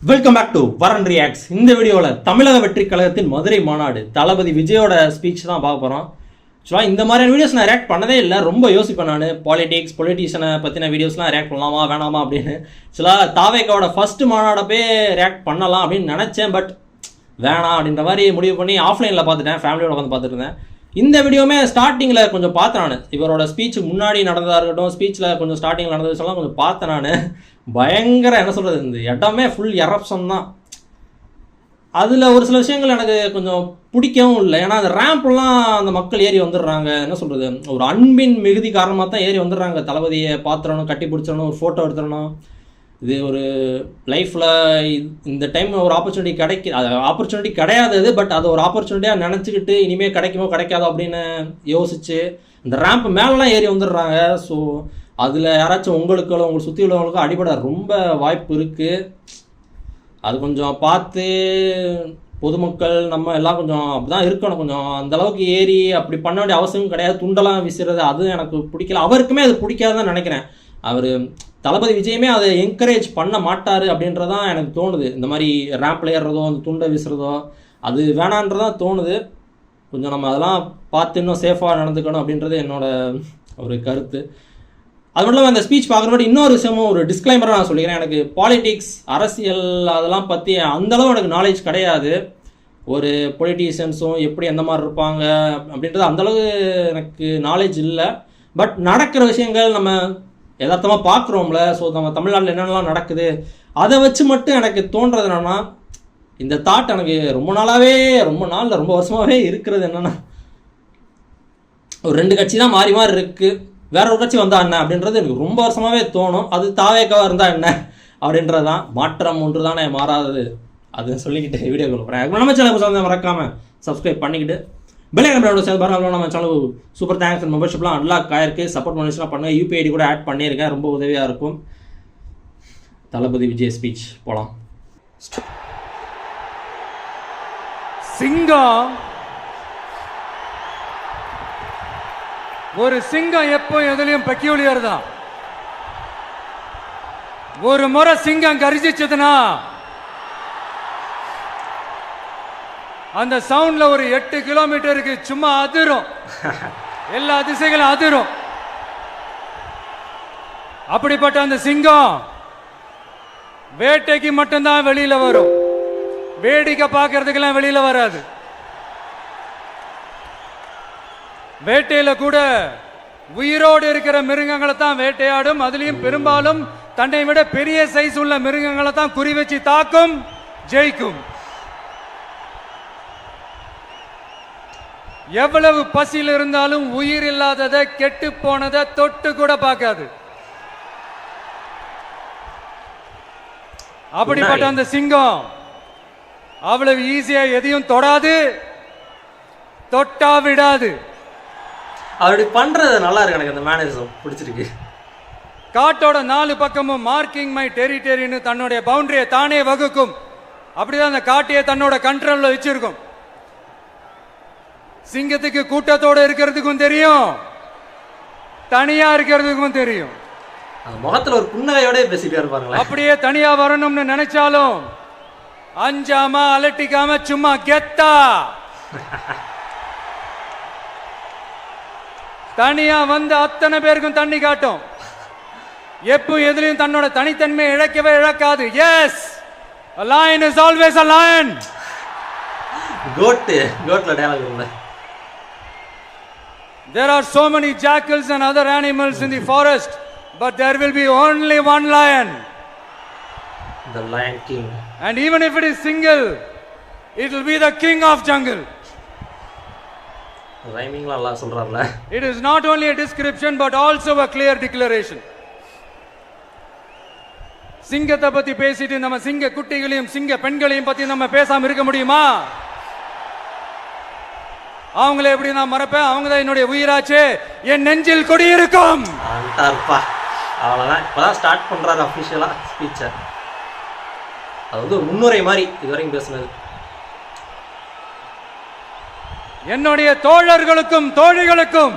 Welcome back to வரன் reacts. இந்த வீடியோவில் தமிழக வெற்றி கழகத்தின் மதுரை மாநாடு தளபதி விஜயோட ஸ்பீச் தான் பார்க்க போகிறோம். ஆக்சுவலாக இந்த மாதிரியான வீடியோஸ் நான் ரியாக்ட் பண்ணதே இல்லை. ரொம்ப யோசிப்பேன் நான் பொலிட்டீஷியனை பற்றின வீடியோஸ்லாம் ரியாக்ட் பண்ணலாமா வேணாமா அப்படின்னு. ஆக்சுவலாக தாவேக்காவோட ஃபர்ஸ்ட் மாநாடப்பே ரியாக்ட் பண்ணலாம் அப்படின்னு நினச்சேன். பட் வேணாம் அப்படின்ற மாதிரி முடிவு பண்ணி ஆஃப்லைனில் பார்த்துட்டேன். ஃபேமிலியோட உட்காந்து பார்த்துட்டு இருந்தேன். இந்த வீடியோவுமே ஸ்டார்டிங்கில் கொஞ்சம் பார்த்தேன் நான். இவரோட ஸ்பீச்சுக்கு முன்னாடி நடந்ததாக இருக்கட்டும், ஸ்பீச்சில் கொஞ்சம் ஸ்டார்டிங்கில் நடந்ததுலாம் கொஞ்சம் பார்த்தேன் நான். பயங்கர என்ன சொல்கிறது, இந்த இடமே ஃபுல் எரப்ஷன் தான். அதில் ஒரு சில விஷயங்கள் எனக்கு கொஞ்சம் பிடிக்கவும் இல்லை. ஏன்னா அந்த ரேம்ப்லாம் அந்த மக்கள் ஏறி வந்துடுறாங்க. என்ன சொல்கிறது, ஒரு அன்பின் மிகுதி காரணமாக தான் ஏறி வந்துடுறாங்க. தளபதியை பார்த்துடணும், கட்டி பிடிச்சிடணும், ஒரு ஃபோட்டோ எடுத்துடணும். இது ஒரு லைஃப்பில் இந்த டைம் ஒரு ஆப்பர்ச்சுனிட்டி அது ஆப்பர்ச்சுனிட்டி கிடையாது அது. பட் அது ஒரு ஆப்பர்ச்சுனிட்டியாக நினச்சிக்கிட்டு இனிமேல் கிடைக்குமோ கிடைக்காதோ அப்படின்னு யோசிச்சு இந்த ரேம்ப் மேலெலாம் ஏறி வந்துடுறாங்க. ஸோ அதில் யாராச்சும் உங்களுக்கு சுற்றி உள்ளவங்களுக்கும் அடிபட ரொம்ப வாய்ப்பு இருக்குது. அது கொஞ்சம் பார்த்து பொதுமக்கள் நம்ம எல்லாம் கொஞ்சம் அப்படி தான் இருக்கணும். கொஞ்சம் அந்தளவுக்கு ஏறி அப்படி பண்ண வேண்டிய அவசியம் கிடையாது. துண்டெல்லாம் விசிறது அது எனக்கு பிடிக்கல. அவருக்குமே அது பிடிக்காதுன்னு நினைக்கிறேன். அவர் தளபதி விஜயமே அதை என்கரேஜ் பண்ண மாட்டார் அப்படின்றதான் எனக்கு தோணுது. இந்த மாதிரி ரேம்பில் ஏறுறதோ அந்த துண்டை வீசுறதோ அது வேணான்றதான் தோணுது. கொஞ்சம் நம்ம அதெல்லாம் பார்த்து இன்னும் சேஃபாக நடந்துக்கணும் அப்படின்றது என்னோட ஒரு கருத்து. அது மட்டும் இல்லாமல் இந்த ஸ்பீச் பார்க்குறபடி இன்னொரு விஷயமும் ஒரு டிஸ்க்ளைமராக நான் சொல்லிக்கிறேன். எனக்கு பாலிடிக்ஸ், அரசியல் அதெல்லாம் பற்றி அந்தளவு எனக்கு நாலேஜ் கிடையாது. ஒரு பொலிட்டீஷியன்ஸும் எப்படி எந்த மாதிரி இருப்பாங்க அப்படின்றது அந்தளவு எனக்கு நாலேஜ் இல்லை. பட் நடக்கிற விஷயங்கள் நம்ம யதார்த்தமாக பார்க்குறோம்ல. ஸோ நம்ம தமிழ்நாட்டில் என்னென்னலாம் நடக்குது அதை வச்சு மட்டும் எனக்கு தோன்றது என்னென்னா, இந்த தாட் எனக்கு ரொம்ப வருஷமாகவே இருக்கிறது என்னென்னா, ஒரு 2 கட்சி தான் மாறி இருக்குது, வேற ஒரு கட்சி வந்தா என்ன அப்படின்றது எனக்கு ரொம்ப வருஷமாகவே தோணும். அது தாவேக்காவாக இருந்தால் என்ன அப்படின்றது தான். மாற்றம் ஒன்று தானே மாறாதது. அது சொல்லிக்கிட்டு வீடியோ கொடுக்குறேன். நம்ம சேனல் மறக்காமல் சப்ஸ்கிரைப் பண்ணிக்கிட்டு பெல்லைக்கன் சேர்ந்து பாருங்க. நம்ம சேனல் சூப்பர் தேங்க்ஸ். மெம்பர்ஷிப்லாம் அன்லாக் ஆயிருக்கு. சப்போர்ட் பண்ணிச்சுலாம் பண்ணுங்கள். யூபிஐடி கூட ஆட் பண்ணியிருக்கேன். ரொம்ப உதவியாக இருக்கும். தளபதி விஜய் ஸ்பீச் போகலாம். சிங்கம், ஒரு சிங்கம் எப்போ எதுலையும் பெக்யூலியர் தான். ஒரு முறை சிங்கம் கரிச்சிச்சதுன்னா அந்த சவுண்ட்ல ஒரு 8 கிலோமீட்டருக்கு சும்மா அதிரும். எல்லா திசைகளும் அதிரும். அப்படிப்பட்ட அந்த சிங்கம் வேட்டைக்கு மட்டும்தான் வெளியில வரும். வேடிக்கை பார்க்கறதுக்கெல்லாம் வெளியில வராது. வேட்டையில கூட உயிரோடு இருக்கிற மிருகங்களை தான் வேட்டையாடும். அதுலயும் பெரும்பாலும் தன்னை விட பெரிய சைஸ் உள்ள மிருகங்களை தான் குறி வச்சு தாக்கும், ஜெயிக்கும். எவ்வளவு பசியில் இருந்தாலும் உயிர் இல்லாததை, கெட்டு போனதை தொட்டு கூட பார்க்காது. அப்படிப்பட்ட அந்த சிங்கம் அவ்வளவு ஈஸியா எதையும் தொடாது, தொட்டா விடாது. அப்படி பண்றது நல்லா இருக்கு. எனக்கு அந்த மேனேஜர் பிடிச்சிருக்கு. காட்டோட 4 பக்கமும் மார்க்கிங் மை டெரிட்டரின்னு தன்னுடைய பவுண்டரியை தானே வகுக்கும். அப்படிதான் அந்த காட்டையே தன்னோட கண்ட்ரோல்ல வச்சிருக்கும். சிங்கத்துக்கு கூட்டத்தோட இருக்கிறதுக்கும் தெரியும், தனியா இருக்கிறதுக்கும் தெரியும். முகத்துல ஒரு புன்னகையோட பேசிட்டு இருப்பாங்க. அப்படியே தனியா வரணும்னு நினைச்சாலும் அஞ்சாம அலட்டிக்காம சும்மா கெத்தா தனியா வந்து அத்தனை பேருக்கும் தண்ணி காட்டும். எப்போ எதுலயும் தன்னோட தனித்தன்மை இழக்கவே இழக்காது. Yes, a lion is always a lion. கோட்ல டயலாக் இல்ல. There are so many jackals and other animals in the forest, but there will be only one lion, the Lion King. And even if it is single, it will be the king of jungle. ரைமிங்ல அல்லாஹ் சொல்றாருல. It is not only a description but also a clear declaration. சிங்கத்தை பத்தி பேசிட்டு நம்ம சிங்க குட்டிகளையும் சிங்க பெண்களையும் பத்தி நம்ம பேசாம இருக்க முடியுமா? அவங்கள எப்படி நான் மறப்பேன்? அவங்க தான் என்னுடைய உயிராச்சே, என் நெஞ்சில் குடியிருக்கும். அவ்வளோதான். இப்போதான் ஸ்டார்ட் பண்றாரு அஃபிஷியலா ஸ்பீச்சை. அது வந்து ஒரு முன்னுரை மாதிரி இதுவரைக்கும் பேசுனது. என்னுடைய தோழர்களுக்கும் தோழிகளுக்கும்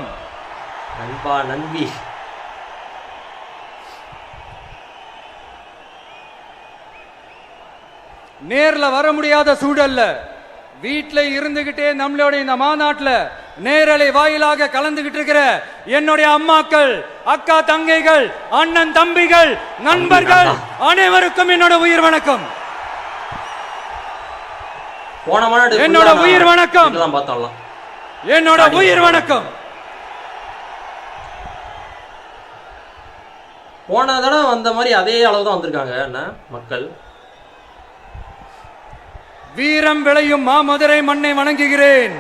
நண்பா நண்பி நேர்ல வர முடியாத சூழல்ல வீட்ல இருந்துகிட்டே நம்மளோட இந்த மாநாட்டுல நேரலை வாயிலாக கலந்துகிட்டு இருக்கிற என்னுடைய அம்மாக்கள், அக்கா தங்கைகள், அண்ணன் தம்பிகள், நண்பர்கள் அனைவருக்கும் என்னோட உயிர் வணக்கம். போன மாநாடு என்னோட உயிர் வணக்கம். பார்த்தோம்லாம் என்னோட உயிர் வணக்கம். போன தடவை வந்த மாதிரி அதே அளவு தான் வந்திருக்காங்க என்ன மக்கள். வீரம் விளையும் மாமதுரை மண்ணை வணங்குகிறேன்.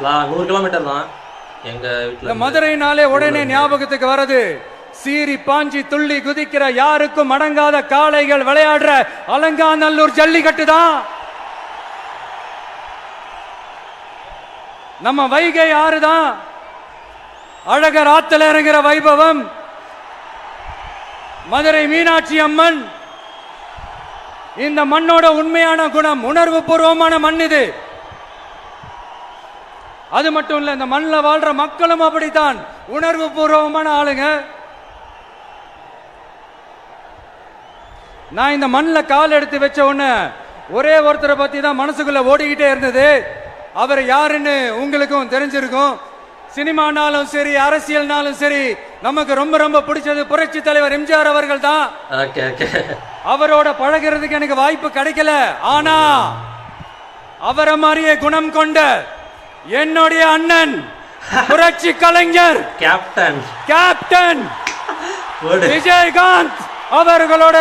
100 கிலோமீட்டர் தான் எங்க வீட்டுல. மதுரைனாலே உடனே ஞாபகத்துக்கு வரது சீறி பாஞ்சி துள்ளி குதிக்கிற யாருக்கும் அடங்காத காளைகள் விளையாடுற அலங்காநல்லூர் ஜல்லிக்கட்டு தான். நம்ம வைகை ஆறு தான். அழகர் ஆத்துல இறங்குற வைபவம். மதுரை மீனாட்சி அம்மன். இந்த மண்ணோட உண்மையான குணம் உணர்வு பூர்வமான மண் இது. அது மட்டும் இல்ல, இந்த மண்ணில் வாழ்ற மக்களும் அப்படித்தான் உணர்வு பூர்வமான ஆளுங்க. நான் இந்த மண்ணில் கால் எடுத்து வச்ச உடனே ஒரே ஒருத்தரை பத்தி தான் மனசுக்குள்ள ஓடிக்கிட்டே இருந்தது. அவர் யாருன்னு உங்களுக்கும் தெரிஞ்சிருக்கும். சினிமானாலும் சரி, அரசியல்னாலும் சரி, நமக்கு ரொம்ப ரொம்ப பிடிச்சது புரட்சி தலைவர் எம்ஜிஆர் அவர்கள் தான். அவரோட பழகிறதுக்கு எனக்கு வாய்ப்பு கிடைக்கல. ஆனா அவரை மாதிரியே குணம் கொண்ட என்னுடைய அண்ணன் புரட்சி கலைஞர் கேப்டன் விஜயகாந்த் அவர்களோட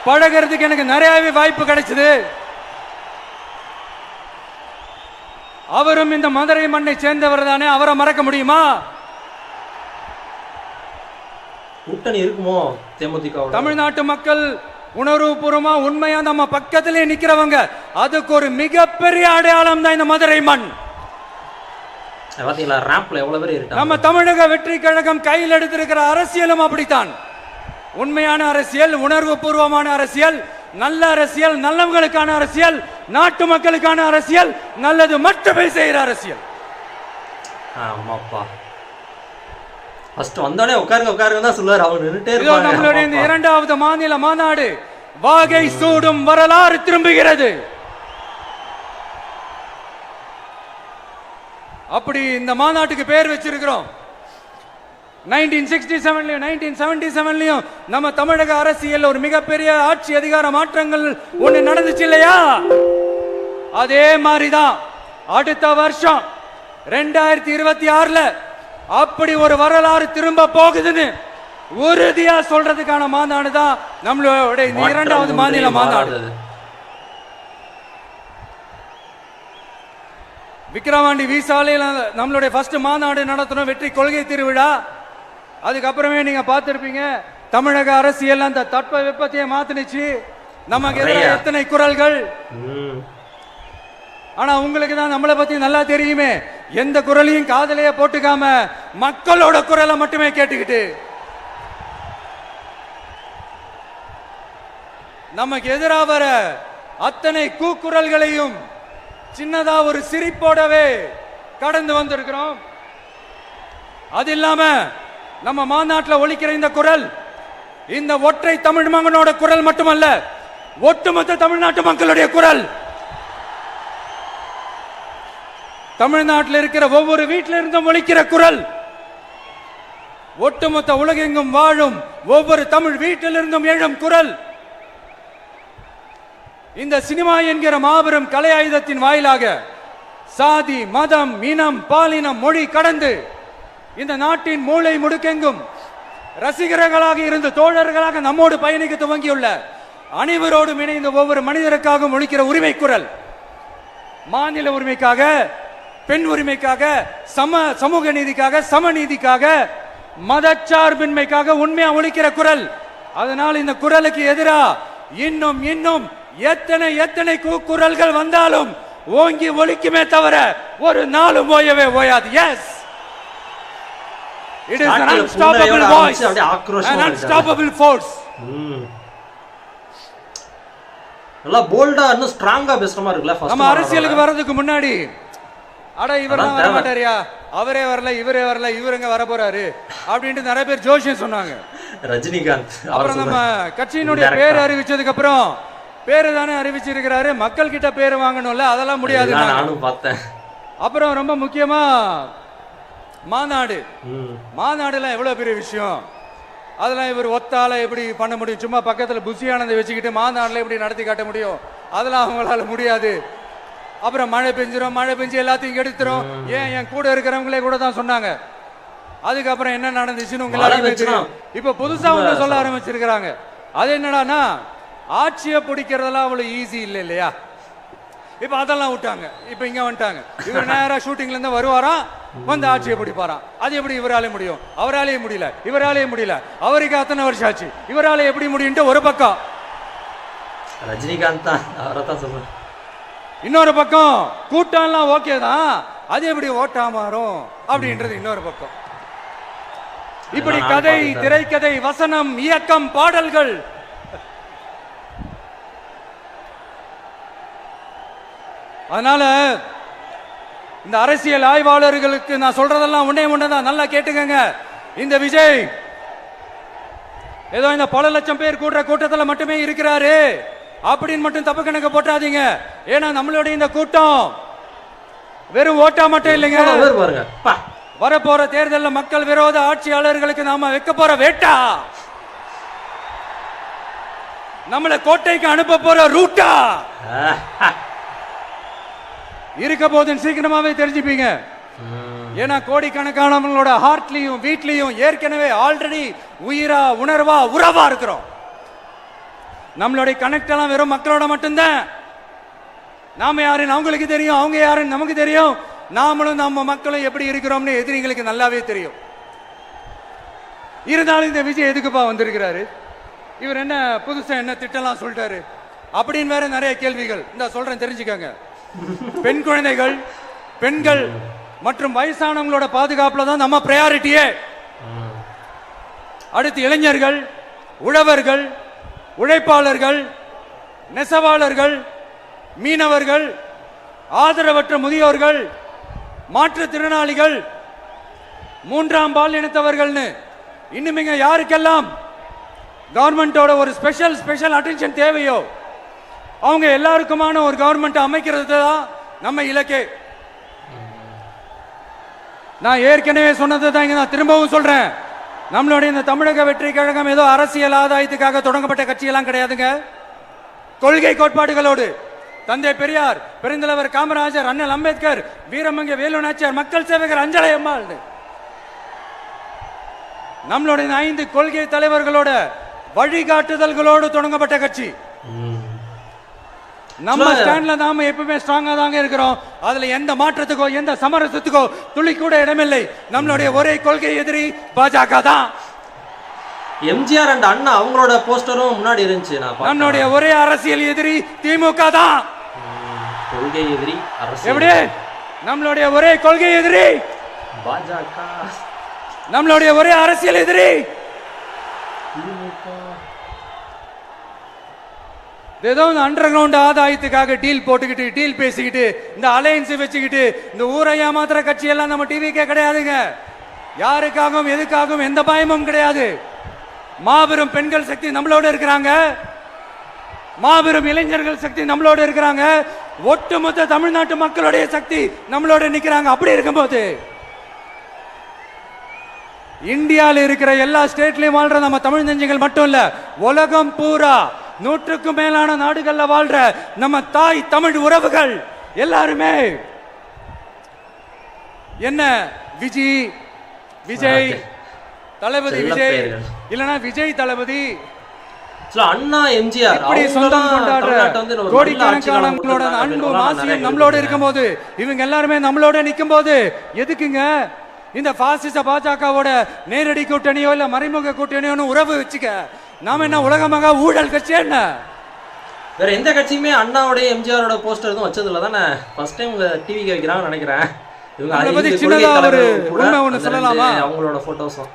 பழகிறதுக்கு எனக்கு நிறையவே வாய்ப்பு கிடைச்சது. அவரும் இந்த மதுரை மண்ணை சேர்ந்தவர் தானே. அவரை மறக்க முடியுமா? கூட்டணி இருக்குமோ தேமுதிக? தமிழ்நாட்டு மக்கள் உணர்வுபூர்வமா உண்மையா நம்ம பக்கத்திலே நிக்கிறவங்க. அதுக்கு ஒரு மிகப்பெரிய அடையாளம் தான் இந்த மதுரை மண். நம்ம தமிழக வெற்றி கழகம் கையில் எடுத்திருக்கிற அரசியலும் அப்படித்தான். உண்மையான அரசியல், உணர்வு பூர்வமான அரசியல், நல்ல அரசியல், நல்லவங்களுக்கான அரசியல், நாட்டு மக்களுக்கான அரசியல், நல்லது மட்டுமே செய்யற அரசியல். நம்மளுடைய இந்த 2வது மாநில மாநாடு வாகை சூடும் வரலாறு திரும்புகிறது. அப்படி இந்த மாநாட்டுக்கு பேர் வச்சிருக்கிறோம். 1967 1977 நம்ம தமிழக அரசியல் ஒரு மிகப்பெரிய ஆட்சி அதிகார மாற்றங்கள் ஒண்ணு நடந்துச்சு இல்லையா? அதே மாதிரிதான் அடுத்த வருஷம் 2026 அப்படி ஒரு வரலாறு திரும்ப போகுதுன்னு உறுதியா சொல்றதுக்கான மாநாடு தான் நம்மளோட 2வது மாநில மாநாடு. விக்கிரவாண்டி விசாலையில் நம்மளுடைய ஃபர்ஸ்ட் மாநாடு நடத்தணும், வெற்றி கொள்கை திருவிழா. அதுக்கப்புறமே நீங்க பார்த்திருப்பீங்க தமிழக அரசியல் அந்த தட்ப வெப்பத்தையே மாத்தினுச்சு. நமக்கு எதிராக எத்தனை குரல்கள். ஆனா உங்களுக்கு தான் நம்மளை பத்தி நல்லா தெரியுமே. எந்த குரலையும் காதலையே போட்டுக்காம மக்களோட குரலை மட்டுமே கேட்டுக்கிட்டு நமக்கு எதிராக வர அத்தனை கூக்குரல்களையும் சின்னதா ஒரு சிரிப்போடவே கடந்து வந்திருக்கிறோம். அது இல்லாம நம்ம மாநாட்டில் ஒலிக்கிற இந்த குரல் இந்த ஒற்றை தமிழ் மகனோட குரல் மட்டுமல்ல, ஒட்டுமொத்த தமிழ்நாட்டு மக்களுடைய குரல். தமிழ்நாட்டில் இருக்கிற ஒவ்வொரு வீட்டில இருந்தும் ஒலிக்கிற குரல். ஒட்டுமொத்த உலகெங்கும் வாழும் ஒவ்வொரு தமிழ் வீட்டிலிருந்தும் எழும் குரல். இந்த சினிமா என்கிற மாபெரும் கலை ஆயுதத்தின் வாயிலாக சாதி, மதம், இனம், பாலினம், மொழி கடந்து இந்த நாட்டின் மூளை முடுக்கெங்கும் ரசிகர்களாக இருந்து தோழர்களாக நம்மோடு பயணிக்க துவங்கியுள்ள அனைவரோடும் இணைந்த ஒவ்வொரு மனிதருக்காகவும் ஒலிக்கிற உரிமை குரல். மாநில உரிமைக்காக, பெண் உரிமைக்காக, சமூக நீதிக்காக, சமநீதிக்காக, மதச்சார்பின்மைக்காக உண்மையா ஒலிக்கிற குரல். அதனால் இந்த குரலுக்கு எதிராக இன்னும் இன்னும் எத்தனை எத்தனை குரல்கள் வந்தாலும் ஓங்கி ஒலிக்குமே தவிர ஒரு நாளும் ஓயவே ஓயாது. Yes, it is an unstoppable voice, an unstoppable force. நல்லா போல்டா இன்னும் ஸ்ட்ராங்கா பேசுற மாதிரி இருக்குல. ஃபர்ஸ்ட் நம்ம அரசியலுக்கு வரதுக்கு முன்னாடி அட இவர்தான் வர மாட்டாரியா, அவரே வரல, இவரே வரல, இவருங்க வர போறாரு அப்படின்ட்டு நிறைய பேர் ஜோஷியம் சொன்னாங்க. ரஜினிகாந்த். அப்புறம் நம்ம கட்சியினுடைய பேர் அறிவிச்சதுக்கு அப்புறம் பேரு தானே அறிவிச்சிருக்கிறாரு, மக்கள் கிட்ட பேரு வாங்கணும்ல, அதெல்லாம் முடியாது. நானும் பார்த்தேன். அப்புறம் ரொம்ப முக்கியமா மாநாடு, மாநாடுலாம் எவ்வளவு பெரிய விஷயம். அதெல்லாம் இவர் ஒத்தால எப்படி பண்ண முடியும்? சும்மா பக்கத்துல புஷியானதை வச்சுக்கிட்டு மாநாடுல எப்படி நடத்தி காட்ட முடியும்? அதெல்லாம் அவங்களால முடியாது. அப்புறம் மழை பெஞ்சிரும், மழை பெஞ்சு எல்லாத்தையும் எடுத்துரும். ஏன் என் கூட இருக்கிறவங்களே கூட தான் சொன்னாங்க. அதுக்கப்புறம் என்ன நடந்துச்சுன்னு உங்களுக்கு தெரியும். இப்ப புதுசா ஒன்று சொல்ல ஆரம்பிச்சிருக்கிறாங்க. அது என்னடானா, ஆட்சியை பிடிக்கிறதெல்லாம் அவ்வளவு ஈஸி இல்லை இல்லையா? இப்ப அதெல்லாம் விட்டாங்க. இப்ப இங்க வந்துட்டாங்க. இவர் நேரா ஷூட்டிங்ல இருந்து வருவாராம், வந்து ஆட்சியை பிடிப்பாராம். அது எப்படி இவராலே முடியும்? அவராலே முடியல, இவராலே முடியல. அவருக்கு அத்தனை வருஷம் ஆச்சு, இவராலே எப்படி முடியும்ட்டு ஒரு பக்கம் ரஜினிகாந்த் தான், அவரை தான் சொல்றேன். இன்னொரு பக்கம் கூட்டம்லாம் ஓகே தான், அது எப்படி ஓட்டா மாறும் அப்படின்றது இன்னொரு பக்கம். இப்படி கதை, திரைக்கதை, வசனம், இயக்கம், பாடல்கள், அதனால இந்த அரசியல் ஆய்வாளர்களுக்கு நான் சொல்றதெல்லாம் ஒன்னே ஒண்ணுதான், நல்லா கேட்டுக்கங்க. இந்த விஜய் ஏதோ இந்த பல லட்சம் பேர் கூடுற கூட்டத்தில் மட்டுமே இருக்கிறாரு அப்படின்னு மட்டும் தப்பு கணக்கு போட்டாதீங்க. ஏன்னா நம்மளுடைய இந்த கூட்டம் வெறும் ஓட்டா மட்டும் இல்லைங்க. வரப்போற தேர்தலில் மக்கள் விரோத ஆட்சியாளர்களுக்கு நாம வைக்க போற வேட்டா, நம்மளை கோட்டைக்கு அனுப்ப போற ரூட்டா இருக்க போதுன்னு சீக்கிரமாவே தெரிஞ்சுப்பீங்க. ஏன்னா கோடிக்கணக்கானவங்களோட ஹார்ட்லயும் வீட்லயும் ஏற்கனவே ஆல்ரெடி உயிரா உணர்வா உறவா இருக்கிறோம். நம்மளுடைய கனெக்ட் எல்லாம் வெறும் மக்களோட மட்டும்தான். நாம யாருன்னு அவங்களுக்கு தெரியும், அவங்க யாருன்னு நமக்கு தெரியும். நாமளும் நம்ம மக்களும் எப்படி இருக்கிறோம்னு எதிரிங்களுக்கு நல்லாவே தெரியும். இருந்தாலும் இந்த விஜய் எதுக்குப்பா வந்திருக்கிறாரு? இவர் என்ன புதுசா என்ன திட்டம்லாம் சொல்லிட்டாரு அப்படின்னு வேற நிறைய கேள்விகள். இந்த சொல்றேன், தெரிஞ்சுக்கங்க. பெண் குழந்தைகள், பெண்கள் மற்றும் வயசானவங்களோட பாதுகாப்புல தான் நம்ம பிரையாரிட்டியே. அடுத்து இளைஞர்கள், உழவர்கள், உழைப்பாளர்கள், நெசவாளர்கள், மீனவர்கள், ஆதரவற்ற முதியோர்கள், மாற்றுத்திறனாளிகள், மூன்றாம் பால் இனத்தவர்கள்னு இன்னும் யாருக்கெல்லாம் கவர்மெண்டோட ஒரு ஸ்பெஷல் அட்டென்ஷன் தேவையோ அவங்க எல்லாருக்குமான ஒரு கவர்மெண்ட் அமைக்கிறது தான் நம்ம இலக்கே. நான் ஏற்கனவே சொன்னது தான் இங்க நான் திரும்பவும் சொல்றேன். நம்மளுடைய இந்த தமிழக வெற்றி கழகம் ஏதோ அரசியல் ஆதாயத்துக்காக தொடங்கப்பட்ட கட்சியெல்லாம் கிடையாதுங்க. கொள்கை கோட்பாடுகளோடு தந்தை பெரியார், பெருந்தலைவர் காமராஜர், அண்ணல் அம்பேத்கர், வீரமங்க வேலு நாச்சியார், மக்கள் சேவகர் அஞ்சலை அம்மாள், நம்மளுடைய 5 கொள்கை தலைவர்களோட வழிகாட்டுதல்களோடு தொடங்கப்பட்ட கட்சி. நம்ம ஸ்டாண்ட்ல நாம எப்பவுமே ஸ்ட்ராங்கா தாங்க இருக்கிறோம். அதுல எந்த மாற்றத்துக்கோ எந்த சமரசத்துக்கோ துளி கூட இடமில்லை. நம்மளுடைய ஒரே கொள்கை எதிரி பாஜக தான். எம்ஜிஆர் அண்ட் அண்ணா அவங்களோட போஸ்டரும் முன்னாடி இருந்துச்சு. நம்மளுடைய ஒரே அரசியல் எதிரி திமுக தான். கொள்கை எதிரி அரசியல் எப்படி? நம்மளுடைய ஒரே கொள்கை எதிரி பாஜக, நம்மளுடைய ஒரே அரசியல் எதிரி திமுக. ஏதோ இந்த அண்டர் கிரவுண்ட் ஆதாயத்துக்காக டீல் போட்டுக்கிட்டு, டீல் பேசிக்கிட்டு, இந்த அலையன்ஸ் வச்சுக்கிட்டு இந்த ஊரை ஏமாத்துற கட்சி எல்லாம் நம்ம டிவிக்கே கிடையாதுங்க. யாருக்காகவும் எதுக்காகவும் எந்த பயமும் கிடையாது. மாபெரும் பெண்கள் சக்தி நம்மளோட இருக்கிறாங்க, மாபெரும் இளைஞர்கள் சக்தி நம்மளோட இருக்கிறாங்க, ஒட்டுமொத்த தமிழ்நாட்டு மக்களுடைய சக்தி நம்மளோட நிக்கிறாங்க. அப்படி இருக்கும்போது இந்தியாவில் இருக்கிற எல்லா ஸ்டேட்லயும் வாழ்ற நம்ம தமிழ் நெஞ்சங்கள் மட்டும் இல்ல, உலகம் பூரா 100க்கும் மேலான நாடுகள்ல வாழ்ற நம்ம தாய் தமிழ் உறவுகள் எல்லாருமே என்ன விஜய் தளபதி விஜய் இல்லனா விஜய் தளபதி அண்ணா எம்ஜிஆர் இப்படி சொந்தம் கொண்டாடுற கோடிக்கணக்கானவங்களோட அன்பு மாசியம் நம்மளோட இருக்கும்போது, இவங்க எல்லாருமே நம்மளோட நிற்கும் போது எதுக்குங்க இந்த பாசிச பாஜகவோட நேரடி கூட்டணியோ இல்ல மறைமுக கூட்டணியோன்னு உறவு வச்சுக்க? நாம என்ன உலகமாக ஊழல் கட்சி என்ன? வேற எந்த கட்சியுமே அண்ணாவோட எம்ஜிஆரோட போஸ்டர் எதுவும் வச்சதுல தானே ஃபர்ஸ்ட் டைம் உங்க டிவிக்கு வைக்கிறாங்கன்னு நினைக்கிறேன். இவங்க சின்னதா ஒரு உண்மை ஒண்ணு சொல்லலாமா? அவங்களோட போட்டோஸும்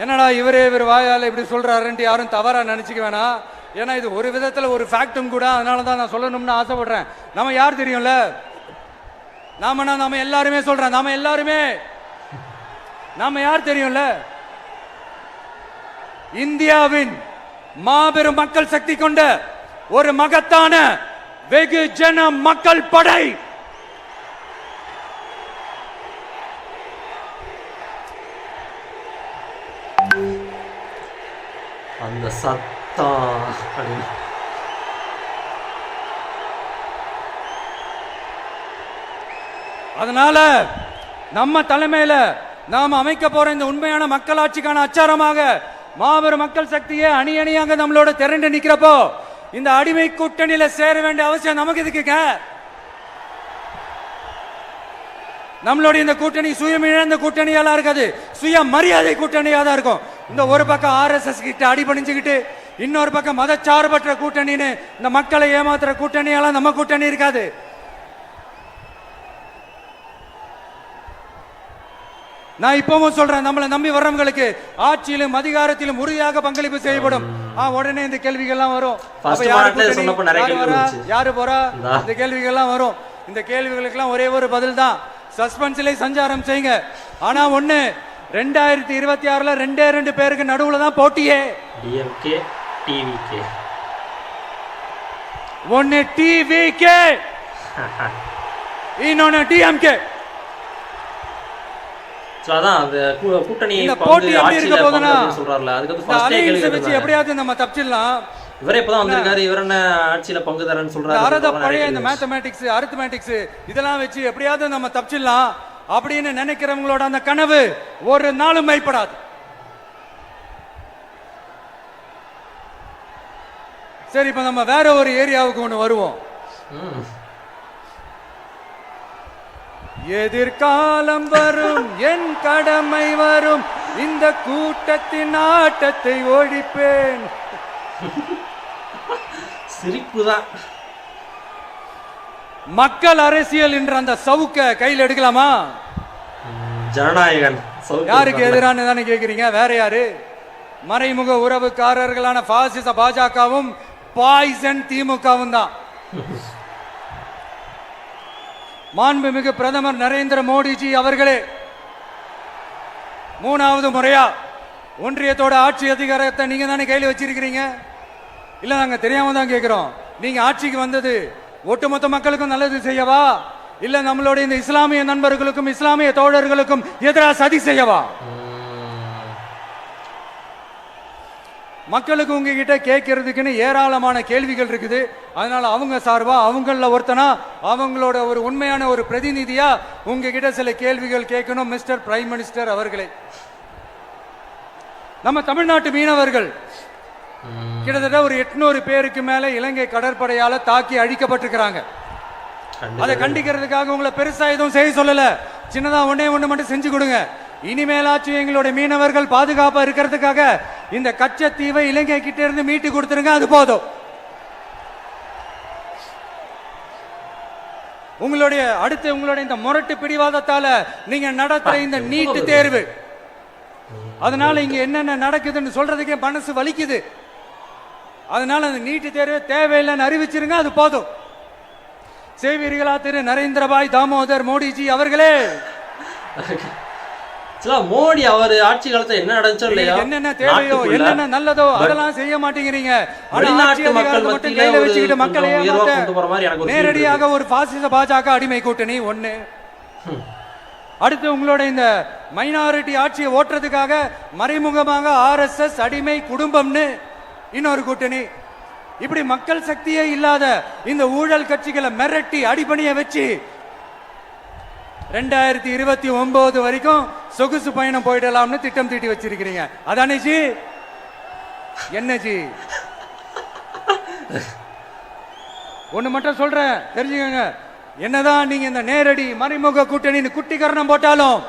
என்னடா இவர் வாயால இப்படி சொல்றாருன்ட்டு யாரும் தவறா நினைச்சுக்க வேணாம். ஏன்னா இது ஒரு விதத்துல ஒரு ஃபேக்டும் கூட. அதனால தான் நான் சொல்லணும்னு ஆசைப்படுறேன். நம்ம யார் தெரியும்ல? நாம எல்லாருமே சொல்றேன், நாம யார் தெரியும்ல? இந்தியாவின் மாபெரும் மக்கள் சக்தி கொண்ட ஒரு மகத்தான வெகுஜன மக்கள் படை. அந்த சத்தம் அப்படின்னு. அதனால நம்ம தலைமையில நாம் அமைக்க போற இந்த உண்மையான மக்களாட்சிக்கான அச்சாரமாக மாபெரும் மக்கள் சக்தியை அணி அணியாக நம்மளோட திரண்டு நிக்கிறப்போ இந்த அடிமை கூட்டணியில சேர வேண்டிய அவசியம் நமக்கு இருக்குங்க. நம்மளுடைய இந்த கூட்டணி சுயமிழந்த கூட்டணியெல்லாம் இருக்காது, சுய மரியாதை கூட்டணியா தான் இருக்கும். இந்த ஒரு பக்கம் RSS கிட்ட அடிபணிஞ்சுக்கிட்டு இன்னொரு பக்கம் மதச்சார்பற்ற கூட்டணின்னு இந்த மக்களை ஏமாத்துற கூட்டணியெல்லாம் நம்ம கூட்டணி இருக்காது. நான் இப்பவும் சொல்றேன், நம்மளை நம்பி வர்றவங்களுக்கு ஆட்சியிலும் அதிகாரத்திலும் உறுதியாக பங்களிப்பு செய்யப்படும். உடனே இந்த கேள்விகள்லாம் வரும், யாரு போறா, இந்த கேள்விகள்லாம் வரும். இந்த கேள்விகளுக்கெல்லாம் ஒரே ஒரு பதில் தான், சஸ்பென்ஸ்ல சஞ்சாரம் செய்யுங்க. ஆனா ஒண்ணு, 2026ல 2 பேருக்கு நடுவுல தான் போட்டியே. டிஎம்கே டிவிகே, ஒன்னு டிவிகே இன்னொன்னு டிஎம்கே. அதான் அந்த கூட்டணி போட்டி எப்படி இருக்க போகுதுன்னா சொல்றாருல, அதுக்கு வந்து ஃபர்ஸ்ட் கேள்வி வச்சு எப்படியாவது நம்ம தப்பிச்சிடலாம். இவரே இப்பதான் வந்திருக்காரு, இவர் என்ன ஆட்சியில பங்குதாரன்னு சொல்றாரு. அரத பழைய இந்த மேத்தமேட்டிக்ஸ் அரித்மேட்டிக்ஸ் இதெல்லாம் வச்சு எப்படியாவது நம்ம தப்பிச்சிடலாம் அப்படின்னு நினைக்கிறவங்களோட அந்த கனவு ஒரு நாளும் மைப்படாது. சரி, இப்ப நம்ம வேற ஒரு ஏரியாவுக்கு ஒண்ணு வருவோம். எதிர்காலம் வரும், என் கடமை வரும், இந்த கூட்டத்தின் ஆட்டத்தை ஒழிப்பேன். சிரிப்புதான். மக்கள் அரசியல் என்ற அந்த சவுக்க கையில் எடுக்கலாமா? ஜனநாயகன் யாருக்கு எதிரான தானே கேக்குறீங்க? வேற யாரு? மறைமுக உறவுக்காரர்களான பாசிச பாஜகவும் பாய்சன் திமுகவும் தான். மாண்புமிகு பிரதமர் நரேந்திர மோடிஜி அவர்களே 3வது முறையா ஒன்றியத்தோட ஆட்சி அதிகாரத்தை நீங்க தானே கையில் வச்சிருக்கிறீங்க. இல்ல, நாங்க தெரியாம தான் கேட்கிறோம். நீங்க ஆட்சிக்கு வந்தது ஒட்டுமொத்த மக்களுக்கும் நல்லது செய்யவா, இல்ல நம்மளுடைய இந்த இஸ்லாமிய நண்பர்களுக்கும் இஸ்லாமிய தோழர்களுக்கும் எதிராக சதி செய்யவா? மக்களுக்கு உங்ககிட்ட கேட்கறதுக்குன்னு ஏராளமான கேள்விகள் இருக்குது. அதனால அவங்க சார்பா, அவங்கள ஒருத்தனா, அவங்களோட ஒரு உண்மையான ஒரு பிரதிநிதியா உங்ககிட்ட சில கேள்விகள் கேட்கணும். மிஸ்டர் பிரைம் மினிஸ்டர் அவர்களே, நம்ம தமிழ்நாட்டு மீனவர்கள் கிட்டத்தட்ட ஒரு 800 பேருக்கு மேல இலங்கை கடற்படையால தாக்கி அழிக்கப்பட்டிருக்கிறாங்க. அதை கண்டிக்கிறதுக்காக உங்களை பெருசா எதுவும் செய்ய சொல்லல, சின்னதா ஒண்ணு மட்டும் செஞ்சு கொடுங்க. இனிமேலாச்சும் எங்களுடைய மீனவர்கள் பாதுகாப்பா இருக்கிறதுக்காக இந்த கச்சத்தீவை இலங்கை கிட்ட இருந்து மீட்டு கொடுத்துருங்க, அது போதும். உங்களுடைய இந்த முரட்டு பிடிவாதத்தால நீங்க நடத்துற இந்த நீட்டு தேர்வு, அதனால இங்க என்னென்ன நடக்குதுன்னு சொல்றதுக்கே மனசு வலிக்குது. அதனால அந்த நீட்டு தேர்வு தேவையில்லைன்னு அறிவிச்சிருங்க, அது போதும். செய்வீர்களா திரு நரேந்திரபாய் தாமோதர் மோடிஜி அவர்களே? மோடி அவர் ஆட்சி காலத்துல என்ன நடந்துச்சோ இல்லையா, என்னென்ன தேவையோ என்னென்ன நல்லதோ அதெல்லாம் செய்ய மாட்டேங்கிறீங்க. கையில வச்சுக்கிட்டு மக்களை நேரடியாக ஒரு பாசிச பாஜக அடிமை கூட்டணி ஒண்ணு. அடுத்து உங்களோட இந்த மைனாரிட்டி ஆட்சியை ஓட்டுறதுக்காக மறைமுகமாக RSS அடிமை குடும்பம்னு இன்னொரு கூட்டணி. இப்படி மக்கள் சக்தியே இல்லாத இந்த ஊழல் கட்சிகளை மிரட்டி அடிபணிய வச்சு 2029 வரைக்கும் சொகுசு பயணம் போயிடலாம்னு திட்டம் தீட்டி வச்சிருக்கிறீங்க. அதானே ஜி? என்ன ஜி? ஒண்ணு மட்டும் சொல்றேன், தெரிஞ்சுக்கங்க. என்னதான் நீங்க இந்த நேரடி மறைமுக கூட்டணின்னு குட்டிகரணம் போட்டாலும்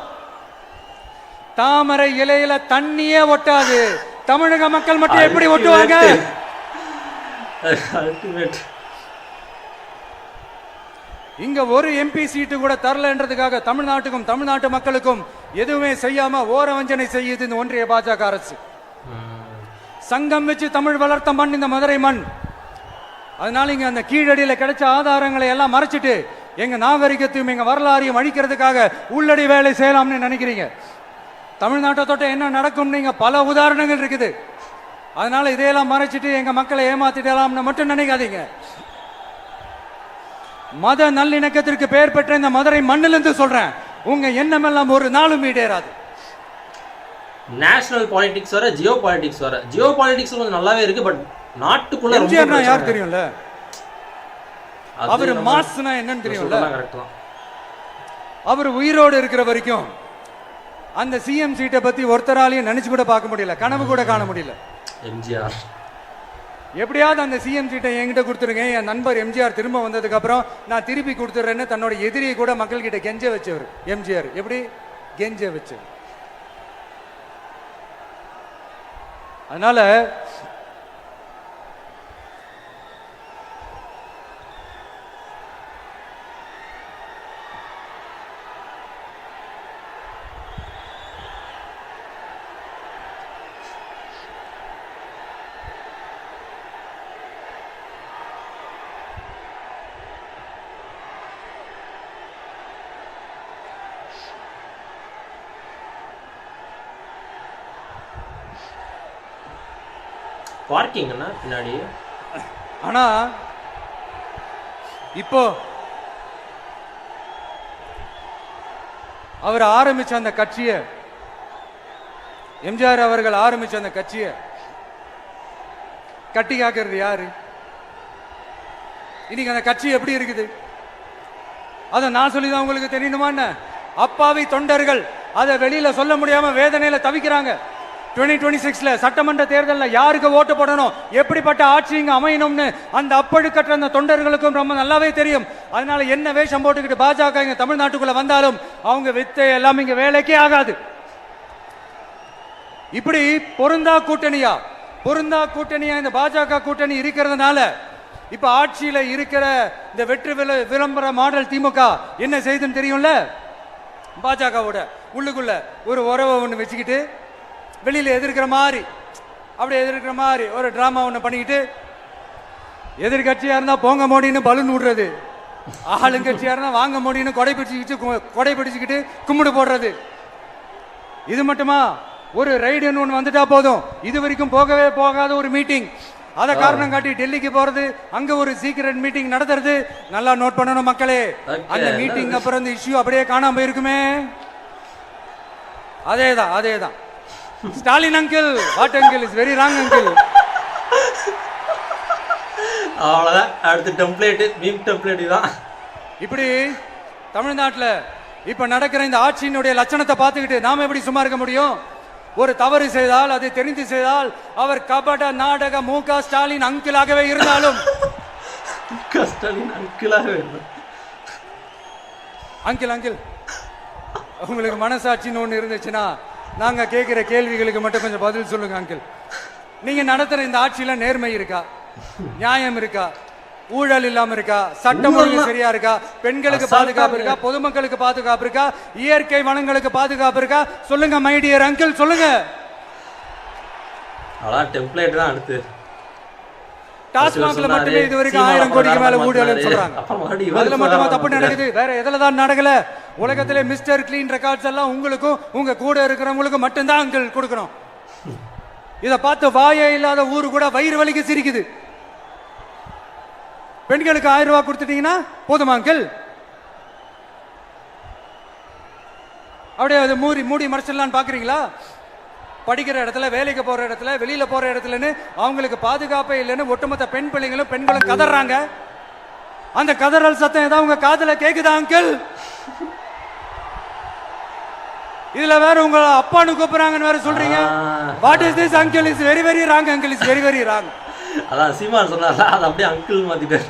தாமரை இலையில தண்ணியே ஒட்டாது. தமிழக மக்கள் மட்டும் எப்படி ஒட்டுவாங்க? இங்க ஒரு MP சீட்டு கூட தரலன்றதுக்காக தமிழ்நாட்டுக்கும் தமிழ்நாட்டு மக்களுக்கும் எதுவுமே செய்யாம ஓரவஞ்சனை செய்யுது இந்த ஒன்றிய பாஜக அரசு. சங்கம் வச்சு தமிழ் வளர்த்த மண் இந்த மதுரை மண். அதனால இங்க அந்த கீழடியில கிடைச்ச ஆதாரங்களை எல்லாம் மறைச்சிட்டு எங்க நாகரிகத்தையும் எங்க வரலாறையும் அழிக்கிறதுக்காக உள்ளடி வேலை செய்யலாம்னு நினைக்கிறீங்க. தமிழ்நாட்டை தொட்ட என்ன நடக்கும்? நீங்க பல உதாரணங்கள் இருக்குது. அதனால இதையெல்லாம் மறைச்சிட்டு எங்க மக்களை ஏமாத்திடலாம்னு மட்டும் நினைக்காதீங்க. மத நல்லிணக்கத்திற்கு பெயர் பெற்ற இந்த மதுரை மண்ணிலிருந்து சொல்றேன், உங்க எண்ணமெல்லாம் ஒரு நாளும் ஈடேறாது. நேஷனல் பாலிடிக்ஸ் வர, ஜியோ பாலிடிக்ஸ் வர. ஜியோ பாலிடிக்ஸ் கொஞ்சம் நல்லாவே இருக்கு, பட் நாட்டுக்குள்ள எம்ஜிஆர்னா யார் தெரியும்ல, அவர் மாஸ்னா என்னன்னு தெரியும்ல. அவர் உயிரோடு இருக்கிற வரைக்கும் அந்த சிஎம் சீட்டை பத்தி ஒருத்தராலையும் நினைச்சு கூட பார்க்க முடியல, கனவு கூட காண முடியல. எம்ஜிஆர் எப்படியாவது அந்த சிஎம் சீட்டை என்கிட்ட கொடுத்துருங்க, என் நண்பர் எம்ஜிஆர் திரும்ப வந்ததுக்கு அப்புறம் நான் திருப்பி கொடுத்துட்றேன்னு தன்னோட எதிரியை கூட மக்கள் கிட்ட கெஞ்ச வச்சவர் எம்ஜிஆர். எப்படி கெஞ்ச வச்சவர். அதனால பார்க்கிங் பின்னாடி. ஆனா இப்போ அவர் ஆரம்பிச்ச அந்த கட்சியை, எம்ஜிஆர் அவர்கள் ஆரம்பிச்ச அந்த கட்சியை கட்டி காக்கிறது யாரு? இன்னைக்கு அந்த கட்சி எப்படி இருக்குது அதை நான் சொல்லிதான் உங்களுக்கு தெரியணுமா? அப்பாவி தொண்டர்கள் அதை வெளியில சொல்ல முடியாம வேதனையில தவிக்கிறாங்க. 2026 சட்டமன்ற தேர்தலில் யாருக்கு ஓட்டு போடணும், எப்படிப்பட்ட ஆட்சி இங்க அமையணும்னு அந்த அப்பழுக்கற்ற அந்த தொண்டர்களுக்கும் ரொம்ப நல்லாவே தெரியும். அதனால என்ன வேஷம் போட்டுக்கிட்டு பாஜக இங்க தமிழ்நாட்டுக்குள்ள வந்தாலும் அவங்க வித்தை எல்லாம் இங்க வேலைக்கே ஆகாது. இப்படி பொருந்தா கூட்டணியா இந்த பாஜக கூட்டணி இருக்கிறதுனால இப்ப ஆட்சியில இருக்கிற இந்த வெற்றி விளம்பர மாடல் திமுக என்ன செய்துன்னு தெரியும்ல. பாஜகவோட உள்ளுக்குள்ள ஒரு உறவை ஒன்று வச்சுக்கிட்டு வெளியில எதிர்க்கிற மாதிரி ஒரு டிராமா ஒன்று பண்ணிக்கிட்டு, எதிர்கட்சியா இருந்தா போங்க மோடின்னு பலூன் விடுறது, ஆளுங்கட்சியா இருந்தா வாங்க மோடின்னு கொடை பிடிச்சுக்கிட்டு கும்பிடு போடுறது. இது மட்டுமா? ஒரு ரைடுன்னு ஒன்று வந்துட்டா போதும், இது வரைக்கும் போகவே போகாத ஒரு மீட்டிங், அதை காரணம் காட்டி டெல்லிக்கு போறது, அங்க ஒரு சீக்கிரட் மீட்டிங் நடத்துறது. நல்லா நோட் பண்ணணும் மக்களே, அந்த மீட்டிங் அப்புறம் இந்த இஷ்யூ அப்படியே காணாம போயிருக்குமே. அதேதான் Stalin uncle, what uncle is very wrong uncle. அவ்வளவுதான், அடுத்த டெம்ப்ளேட் மீம் டெம்ப்ளேட் தான். இப்படி தமிழ்நாட்டில் இப்ப நடக்கிற இந்த ஆட்சியினுடைய லட்சணத்தை பார்த்துக்கிட்டு நாம எப்படி சும்மா இருக்க முடியும்? ஒரு தவறு செய்தால், அதை தெரிந்து செய்தால், அவர் கபட நாடக மு.க. ஸ்டாலின் அங்கிளாகவே இருந்தாலும் அங்கிள் உங்களுக்கு மனசாட்சின்னு ஒன்று இருந்துச்சுன்னா நாங்க கேட்கிற கேள்விகளுக்கு மட்டும் கொஞ்சம் பதில் சொல்லுங்க அங்கிள். நீங்க நடத்துற இந்த ஆட்சியில நேர்மை இருக்கா, நியாயம் இருக்கா, ஊழல் இல்லாம இருக்கா, சட்டம் ஒழுங்கு சரியா இருக்கா, பெண்களுக்கு பாதுகாப்பு இருக்கா, பொதுமக்களுக்கு பாதுகாப்பு இருக்கா, இயற்கை வளங்களுக்கு பாதுகாப்பு இருக்கா? சொல்லுங்க மை டியர் அங்கிள், சொல்லுங்க. அதான் டெம்ப்ளேட் தான். அடுத்து டாஸ்மாக்ல மட்டுமே இது வரைக்கும் 1000 கோடிக்கு மேல ஊழல்னு சொல்றாங்க. அதுல மட்டுமா தப்பு நடக்குது? வேற எதுல தான் நடக்கல? உலகத்திலே மிஸ்டர் கிளீன் ரெக்கார்ட்ஸ் எல்லாம் உங்களுக்கும் உங்க கூட இருக்கிறவங்களுக்கும் மட்டும்தான் அங்கிள் கொடுக்கணும். இத பார்த்து வாயே இல்லாத ஊரு கூட வயிறு வலிக்கு சிரிக்குது. பெண்களுக்கு 1000 ரூபாய் கொடுத்துட்டீங்கன்னா போதுமா அங்கிள்? அப்படியே அதை மூடி மறைச்சிடலான்னு பாக்குறீங்களா? படிக்கிற இடத்துல, வேலைக்கு போற இடத்துல, வெளியில போற இடத்துலன்னு அவங்களுக்கு பாதுகாப்பே இல்லைன்னு ஒட்டுமொத்த பெண்களும் கதறாங்க. அந்த கதறல் சத்தம் ஏதாவது உங்க காதுல கேக்குதா அங்கிள்? இதுல வேற உங்க அப்பான்னு கூப்பிடுறாங்கன்னு வேற சொல்றீங்க. What is this uncle? Is very very wrong uncle, is very very wrong. அதான் சீமான் சொன்னார்ல, அது அப்படியே அங்கிள் மாத்திட்டார்.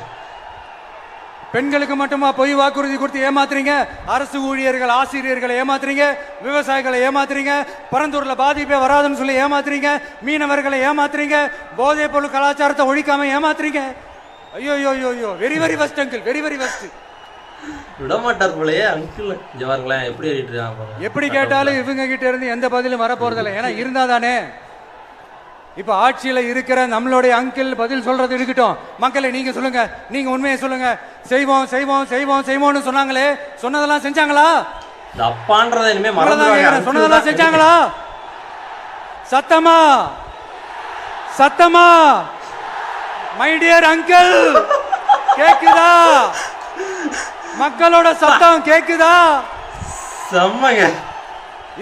பெண்களுக்கு மட்டுமா பொய் வாக்குறுதி கொடுத்து ஏமாத்துறீங்க? அரசு ஊழியர்கள், ஆசிரியர்களை ஏமாத்துறீங்க, விவசாயிகளை ஏமாத்துறீங்க, பரந்தூர்ல பாதிப்பே வராதுன்னு சொல்லி ஏமாத்துறீங்க, மீனவர்களை ஏமாத்துறீங்க, போதைப் பொருள் கலாச்சாரத்தை ஒழிக்காம ஏமாத்துறீங்க. ஐயோ very very fast uncle, very very fast. விடமாட்டார் போலயே அங்கிள். ஜவார்களே எப்படி எப்படி கேட்டாலும் இவங்க கிட்ட இருந்து எந்த பதிலும் வர போறதில்லை. ஏன்னா இருந்தாதானே. இப்ப ஆட்சியில இருக்கிற நம்மளுடைய அங்கிள் பதில் சொல்றது இருக்கட்டும். மக்களை நீங்க சொல்லுங்க, நீங்க உண்மையை சொல்லுங்க. செய்வோம்னு சொன்னாங்களே, சொன்னதெல்லாம் செஞ்சாங்களா? அப்பான்றத இனிமே மறந்துடுவாங்க. சொன்னதெல்லாம் செஞ்சாங்களா? சத்தமா மை டியர் அங்கிள் கேக்குதா? மக்களோட சத்தம் கேக்குதா? செம்மங்க.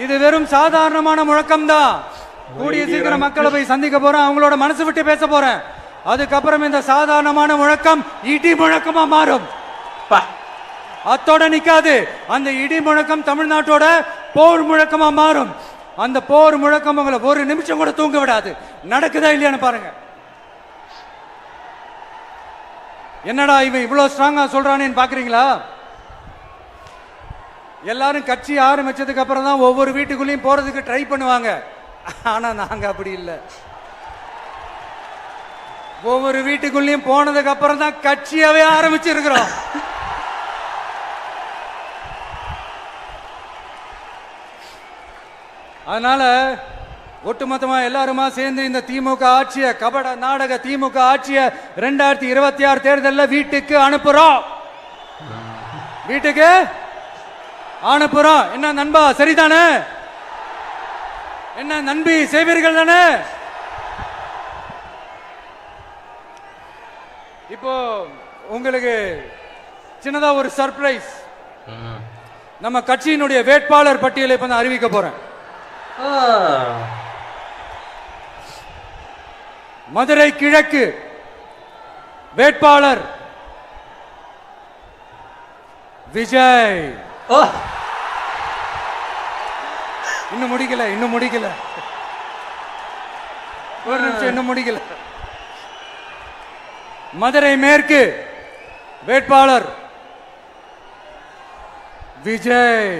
இது வெறும் சாதாரணமான முழக்கம் தான். கூடிய சீக்கிரம் மக்களை போய் சந்திக்க போறேன், அவங்களோட மனசு விட்டு பேச போறேன். அதுக்கப்புறம் இந்த சாதாரணமான முழக்கம் இடி முழக்கமா மாறும். அத்தோட நிக்காது, அந்த இடி முழக்கம் தமிழ்நாட்டோட போர் முழக்கமா மாறும். அந்த போர் முழக்கம் உங்களை ஒரு நிமிஷம் கூட தூங்க விடாது. நடக்குதா இல்லையான்னு பாருங்க. என்னடா இவன் இவ்வளவு ஸ்ட்ராங்கா சொல்றானேன்னு பாக்குறீங்களா? எல்லாரும் கட்சி ஆரம்பிச்சதுக்கு அப்புறம் தான் ஒவ்வொரு வீட்டுக்குள்ளேயும் போறதுக்கு ட்ரை பண்ணுவாங்க. ஆனா நாங்க அப்படி இல்லை. ஒவ்வொரு வீட்டுக்குள்ளேயும் போனதுக்கு அப்புறம் தான் கட்சியாவே ஆரம்பிச்சிருக்கிறோம். அதனால ஒட்டுமொத்தமா எல்லாருமா சேர்ந்து இந்த திமுக ஆட்சிய, கபட நாடக திமுக ஆட்சிய 2026 தேர்தலில் வீட்டுக்கு அனுப்புறோம். வீட்டுக்கு அனுப்புறோம். என்ன நண்பா, சரிதானே? என்ன நண்பி, செய்வீர்கள் தானே? இப்போ உங்களுக்கு சின்னதா ஒரு சர்ப்ரைஸ். நம்ம கட்சியினுடைய வேட்பாளர் பட்டியலை இப்ப நான் அறிவிக்க போறேன். மதுரை கிழக்கு வேட்பாளர் விஜய். இன்னும் முடிக்கல, இன்னும் முடிக்கல, ஒரு நிமிஷம், இன்னும் முடிக்கல. மதுரை மேற்கு வேட்பாளர் விஜய்.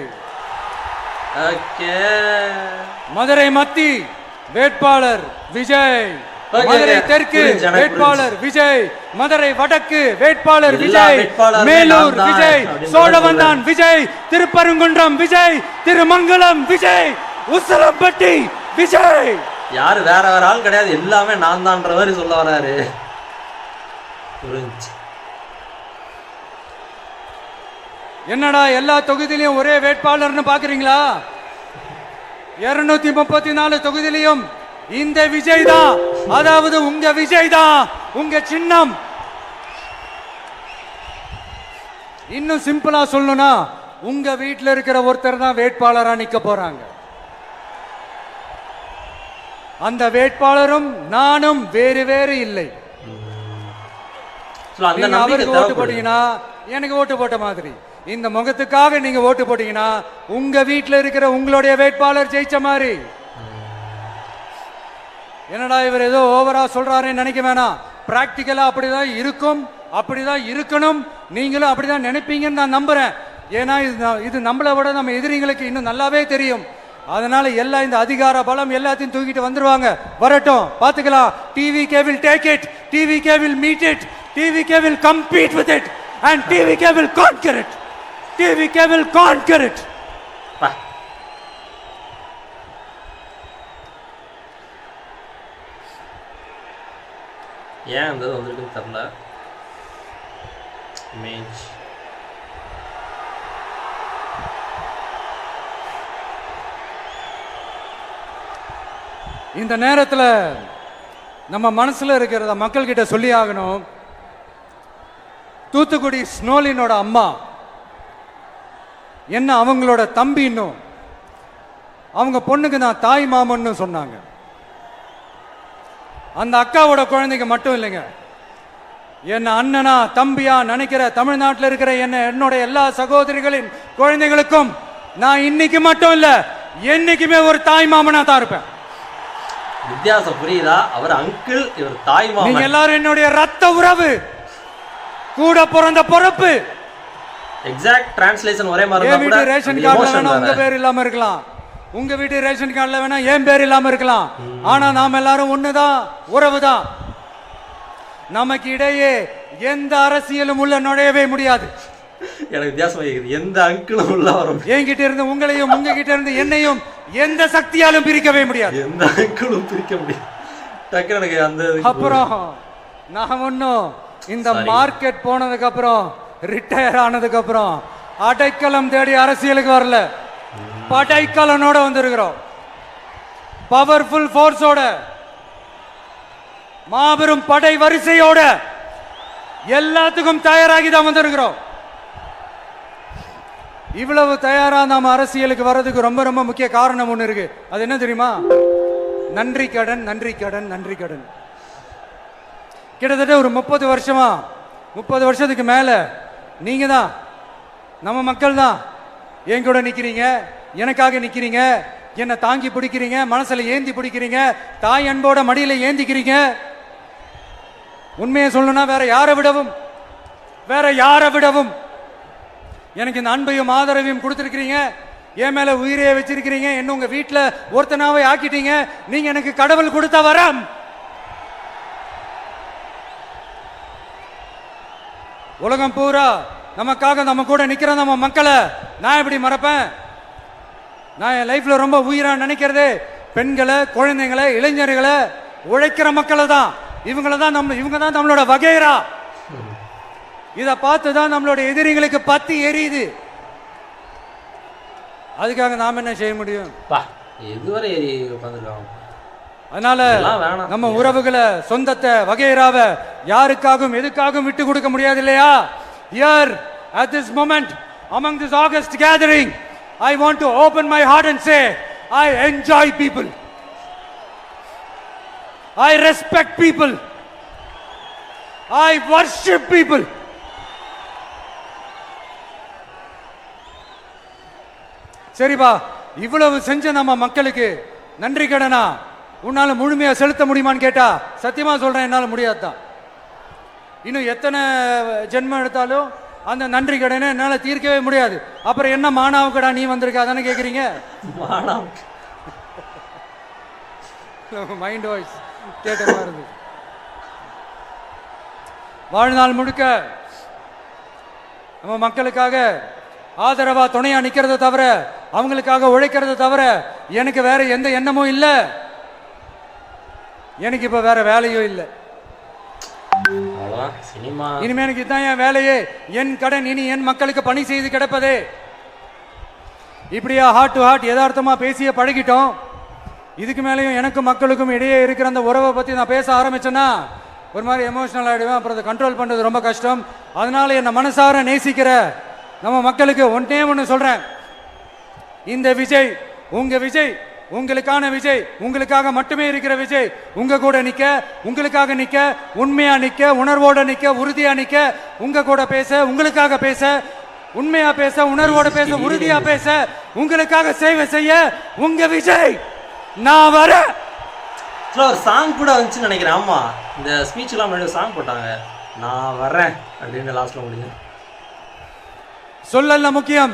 மதுரை மத்தி வேட்பாளர் விஜய். மதுரை தெற்கு வேட்பாளர் விஜய். மதுரை வடக்கு வேட்பாளர் விஜய். மேலூர் விஜய். சோழவந்தான் விஜய். திருப்பரங்குன்றம் விஜய். திருமங்கலம் விஜய். உசிலம்பட்டி விஜய். யாரு வேற வேற ஆள் கிடையாது, எல்லாமே நான் தான்ற மாதிரி சொல்ல வராரு. என்னடா எல்லா தொகுதியிலையும் ஒரே வேட்பாளர்னு பாக்குறீங்களா? 234 தொகுதியிலையும் இந்த விஜய் தான். அதாவது உங்க விஜய் தான் உங்க சின்னம். இன்னும் சிம்பிளா சொல்லணும்னா, உங்க வீட்டில் இருக்கிற ஒருத்தர் தான் வேட்பாளரா நிக்க போறாங்க. அந்த வேட்பாளரும் நானும் வேறு வேறு இல்லை. அவருக்கு ஓட்டு போட்டீங்கன்னா எனக்கு ஓட்டு போட்ட மாதிரி. இந்த முகத்துக்காக நீங்க ஓட்டு போட்டீங்கன்னா உங்க வீட்டில் இருக்கிற உங்களுடைய வேட்பாளர் ஜெயிச்ச மாதிரி. என்னடா இவர் ஏதோ ஓவரா சொல்றாருன்னு நினைக்க வேணாம். பிராக்டிக்கலா அப்படிதான் இருக்கும், அப்படிதான் இருக்கணும். நீங்களும் அப்படிதான் நினைப்பீங்கன்னு நான் நம்புறேன். ஏன்னா இது நம்மளை விட நம்ம எதிரிங்களுக்கு இன்னும் நல்லாவே தெரியும். அதனால எல்லா இந்த அதிகார பலம் எல்லாத்தையும் தூக்கிட்டு வந்துருவாங்க. வரட்டும், பாத்துக்கலாம். TVK will take it, TVK will meet it, TVK will compete with it and TVK will conquer it. TVK will conquer it. ஏன் அந்த வந்திருக்குன்னு தெரியல. இமேஜ் இந்த நேரத்தில் நம்ம மனசுல இருக்கிறத மக்கள் கிட்ட சொல்லி ஆகணும். தூத்துக்குடி ஸ்னோலினோட அம்மா என்ன அவங்களோட தம்பி, இன்னும் அவங்க பொண்ணுக்கு நான் தாய் மாமன்னு சொன்னாங்க. அந்த அக்காவோட குழந்தைக்கு மட்டும் இல்லைங்க, என்ன அண்ணனா தம்பியா நினைக்கிற தமிழ்நாட்டில் இருக்கிற என்னோட எல்லா சகோதரிகளின் குழந்தைகளுக்கும் நான் இன்னைக்கு மட்டும் இல்ல, என்னைக்குமே ஒரு தாய் மாமனா தான் இருப்பேன். வித்தியாசம் புரியுதா? அவர் அங்கிள், இவர் தாய் மாமன். நீங்க எல்லாரும் என்னுடைய ரத்த உறவு, கூட பிறந்த பொறுப்பு. எக்ஸாக்ட் டிரான்ஸ்லேஷன் ஒரே மாதிரி தான். வீட்டு ரேஷன் கார்டுல வேணா உங்க பேர் இல்லாம இருக்கலாம், உங்க வீட்டு ரேஷன் கார்டுல வேணா என் பேர் இல்லாம இருக்கலாம். ஆனா நாம எல்லாரும் ஒண்ணுதான், உறவுதான். நமக்கு இடையே எந்த அரசியலும் உள்ள நுழையவே முடியாது. எனக்கு வித்தியாசம் இருக்குது. எந்த அங்கிளும் உள்ள வரும். என்கிட்ட இருந்து உங்களையும் உங்ககிட்ட இருந்து என்னையும் எந்த சக்தியாலும் பிரிக்கவே முடியாது. எந்த அங்கிளும் பிரிக்க முடியாது. டக்குனு எனக்கு அந்த அப்புறம் நான் ஒன்னும் இந்த மார்க்கெட் போனதுக்கு அப்புறம், ரிட்டையர் ஆனதுக்கு அப்புறம் அடைக்கலம் தேடி அரசியலுக்கு வரல. படைக்கலனோட வந்திருக்கிறோம், பவர்ஃபுல் ஃபோர்ஸோட. மாபெரும் படை வரிசையோட எல்லாத்துக்கும் தயாராகி தான் வந்திருக்கிறோம். இவ்வளவு தயாரா நாம அரசியலுக்கு வர்றதுக்கு ரொம்ப ரொம்ப முக்கிய காரணம் ஒண்ணு இருக்கு. அது என்ன தெரியுமா? நன்றி கடன், நன்றி கடன், நன்றி கடன். கிட்டத்தட்ட ஒரு 30 வருஷத்துக்கு மேல நீங்க தான், நம்ம மக்கள் தான் என் கூட நிக்கிறீங்க, எனக்காக நிக்கிறீங்க, என்னை தாங்கி பிடிக்கிறீங்க, மனசுல ஏந்தி பிடிக்கிறீங்க, தாய் அன்போட மடியில ஏந்திக்கிறீங்க. உண்மையை சொல்லணும்னா வேற யாரை விடவும் எனக்கு இந்த அன்பையும் ஆதரவையும் கொடுத்திருக்கிறீங்க. என் மேல உயிரையே வச்சிருக்கிறீங்க. என்ன உங்க வீட்டுல ஒருத்தனாவே ஆக்கிட்டீங்க. நீங்க எனக்கு கடவுள் கொடுத்த வரம். உலகம் பூரா நமக்காக நம்ம கூட நிக்கிற நம்ம மக்களை நான் எப்படி மறப்பேன்? நான் என் லைஃப்ல ரொம்ப உயிரா நினைக்கிறது பெண்களை, குழந்தைங்களை, இளைஞர்களை, உழைக்கிற மக்களை தான். இவங்க தான் நம்மளோட வகைரா. இத பார்த்து தான் நம்மளோட எதிரிகளுக்கு பத்தி எரியுது. அதுக்காக நாம என்ன செய்ய முடியும்? எதுவரை உட்காந்துருக்காங்க. அதனால நம்ம உறவுகளை, சொந்தத்தை, வகைராவை யாருக்காகவும் எதுக்காகவும் விட்டு கொடுக்க முடியாது இல்லையா? Here at this moment among this August gathering I want to open my heart and say I enjoy people, I respect people, I worship people. சரிப்பா, இவ்வளவு செஞ்ச நம்ம மக்களுக்கு நன்றி கடனா உன்னால முழுமையா செலுத்த முடியுமான்னு கேட்டா சத்தியமா சொல்றேன், என்னால முடியாதுதான். இன்னும் எத்தனை ஜென்மம் எடுத்தாலும் அந்த நன்றி கடனை என்னால தீர்க்கவே முடியாது. அப்புறம் என்ன மானாவுக்கடா நீ வந்திருக்க அதானே கேக்குறீங்க? மைண்ட் வாய்ஸ் கேட்ட மாதிரி. வாழ்நாள் முழுக்க நம்ம மக்களுக்காக ஆதரவா துணையா நிக்கிறத தவிர, அவங்களுக்காக உழைக்கிறத தவிர எனக்கு வேற எந்த எண்ணமும் இல்லை. எனக்கு இப்ப வேற வேலையும் இல்லை. இனிமே எனக்கு இதான் என் வேலையே. என் கடன் இனி என் மக்களுக்கு பணி செய்து கிடப்பதே. இப்படியா ஹார்ட் டு ஹார்ட் யதார்த்தமா பேசிய பழகிட்டோம். இதுக்கு மேலேயும் எனக்கும் மக்களுக்கும் இடையே இருக்கிற அந்த உறவை பத்தி நான் பேச ஆரம்பிச்சேன்னா ஒரு மாதிரி எமோஷனல் ஆயிடுவேன். அப்புறம் அதை கண்ட்ரோல் பண்றது ரொம்ப கஷ்டம். அதனால என்ன மனசார நேசிக்கிற நம்ம மக்களுக்கு ஒன்னே ஒன்று சொல்றேன். இந்த விஜய் உங்க விஜய், உங்களுக்கான விஜய், உங்களுக்காக மட்டுமே இருக்கிற விஜய். உங்க கூட நிக்க, உங்களுக்காக நிக்க, உண்மையா நிக்க, உணர்வோட நிக்க, உறுதியா நிக்க, உங்க கூட பேச, உங்களுக்காக பேச, உண்மையா பேச, உணர்வோட பேச, உறுதியா பேச, உங்களுக்காக சேவை செய்ய உங்க விஜய் நான் வர. ஒரு சாங் கூட வந்துச்சுன்னு நினைக்கிறேன். ஆமா, இந்த ஸ்பீச் எல்லாம் முன்னாடி சாங் போட்டாங்க, நான் வரேன் அப்படின்னு லாஸ்ட்ல முடியும். சொல்லல முக்கியம்,